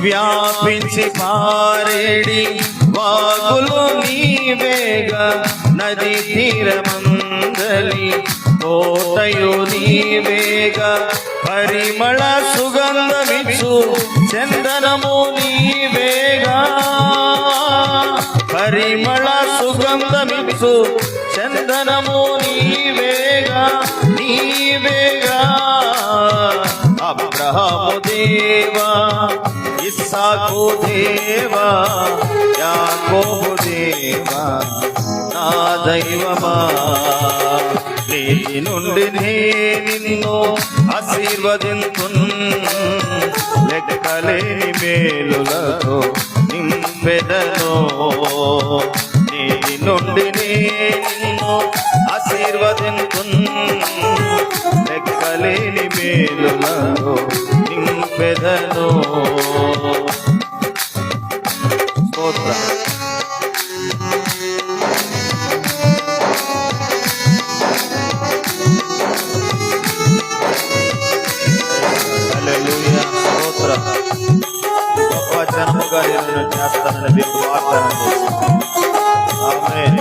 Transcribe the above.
వ్యాపించి పారేడి వాగులు నీవేగా, నది తీరమందలి తోటయు నీవేగా, పరిమళ సుగంధమిచ్చు చందనము నీవేగా, పరిమళ సుగంధమిచ్చు చందనము నీవేగా, నీవేగా. అబ్రహాము దేవా, ఇస్సాకు దేవా, యాకోబు దేవా, నా దైవమా, నీతి నుండి నిన్ను ఆశీర్వదింతున్, లెక్కలేని మేలులతో నింపెదను. నీతి నుండి నిన్ను ఆశీర్వదింతున్, లెక్కలేని మేలులతో నింపెదను. స్తోత్రం. హల్లెలూయా, స్తోత్రం. గొప్ప జనముగా నేను చేస్తానని దేవుడు వాగ్దానం చేశాడు. ఆమేన్.